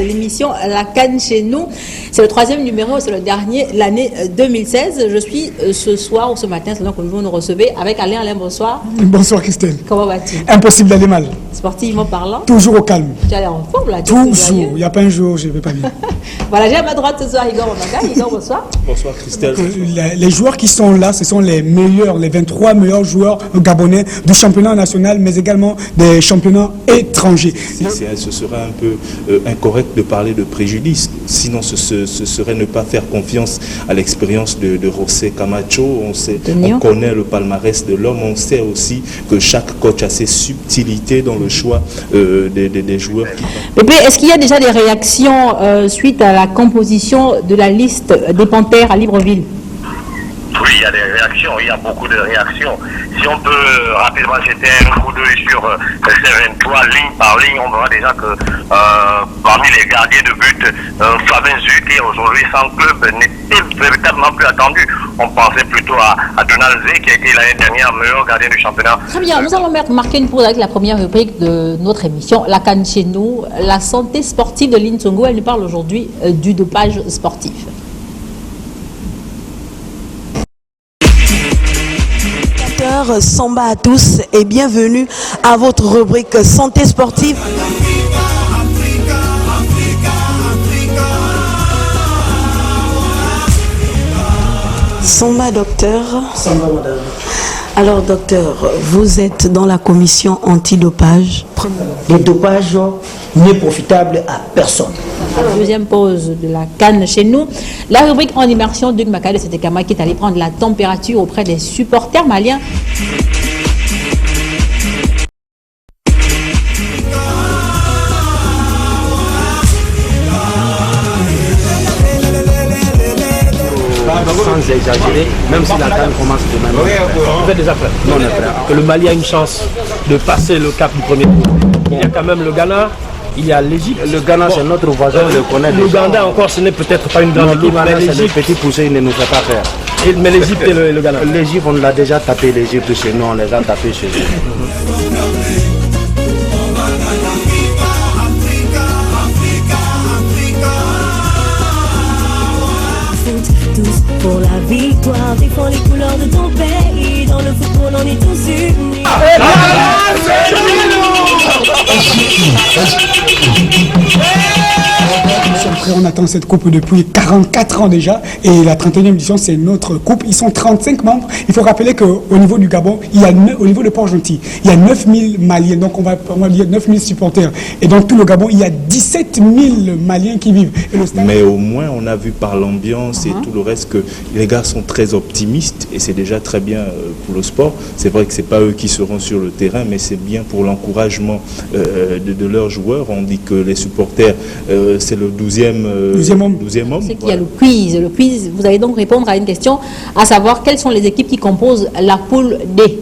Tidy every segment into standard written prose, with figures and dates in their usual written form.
l'émission La Canne chez nous. C'est le 3e numéro, c'est le dernier, l'année 2016. Je suis ce soir ou ce matin, c'est donc que vous nous recevez avec Alain. Alain, bonsoir. Bonsoir Christelle. Comment vas-tu? Impossible d'aller mal. Sportivement parlant? Toujours au calme. Tu as l'air en forme là? Toujours. Il n'y a pas un jour, je ne vais pas bien. Voilà, j'ai à ma droite ce soir Igor Onaga. Igor, bonsoir. Bonsoir Christelle. Les joueurs qui sont là, ce sont les meilleurs, les 23 meilleurs joueurs gabonais du championnat national, mais également des championnats étrangers. Ce serait un peu incorrect de parler de préjudice. Sinon, ce serait ne pas faire confiance à l'expérience de José Camacho. On connaît le palmarès de l'homme. On sait aussi que chaque coach a ses subtilités dans le choix des joueurs. Pépé, est-ce qu'il y a déjà des réactions suite à la composition de la liste des Panthères à Libreville? Oui, il y a des réactions, il y a beaucoup de réactions. Si on peut rapidement jeter un coup d'œil sur ces 23 ligne par ligne, on verra déjà que parmi les gardiens de but, Fabien Zu, qui est aujourd'hui sans club, n'était véritablement plus attendu. On pensait plutôt à Donald Zé, qui a été l'année dernière meilleur gardien du championnat. Très bien, nous allons marquer une pause avec la première rubrique de notre émission, La Canne chez nous, la santé sportive de Lynn Tsongo. Elle nous parle aujourd'hui du dopage sportif. Samba à tous et bienvenue à votre rubrique santé sportive. Samba docteur. Samba madame. Alors docteur, vous êtes dans la commission antidopage. Le dopage n'est profitable à personne. Deuxième pause de la Canne chez nous. La rubrique en immersion d'Hugues Macaï de Setekama qui est allé prendre la température auprès des supporters maliens. Sans exagérer, même si la Canne commence demain. Vous êtes déjà prêts? Non, on est prêts. Que le Mali a une chance de passer le cap du premier tour. Il y a quand même le Ghana. Il y a l'Égypte. Le Ghana, c'est notre voisin, on le connaît. L'Ouganda encore, ce n'est peut-être pas une grande équipe, mais l'Égypte, petit poussé, il ne nous fait pas faire. Mais l'Égypte et le Ghana. L'Égypte, on l'a déjà tapé, l'Égypte chez nous, on les a tapés chez eux. Pour la victoire, défends les couleurs de ton pays. Dans le football, on est tous unis. Nous sommes prêts, on attend cette coupe depuis 44 ans déjà et la 31e édition c'est notre coupe. Ils sont 35 membres. Il faut rappeler qu'au niveau du Gabon, au niveau de Port-Gentil, il y a 9000 Maliens, donc on va dire 9000 supporters. Et dans tout le Gabon, il y a 17 000 Maliens qui vivent. Mais au moins on a vu par l'ambiance et tout le reste que les gars sont très optimistes et c'est déjà très bien pour le sport. C'est vrai que c'est pas eux qui seront sur le terrain, mais c'est bien pour l'encouragement de leurs joueurs. On dit que les supporters, c'est le 12e homme. C'est qu'il y a le quiz. Le quiz, vous allez donc répondre à une question, à savoir quelles sont les équipes qui composent la poule D.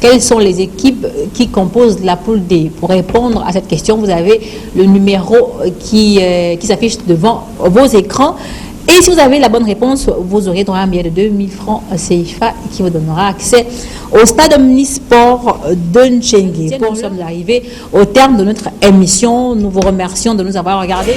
Quelles sont les équipes qui composent la poule D? Pour répondre à cette question, vous avez le numéro qui s'affiche devant vos écrans. Et si vous avez la bonne réponse, vous aurez droit à un billet de 2000 francs CFA qui vous donnera accès au stade omnisport de Nchengue. Nous sommes arrivés au terme de notre émission. Nous vous remercions de nous avoir regardés.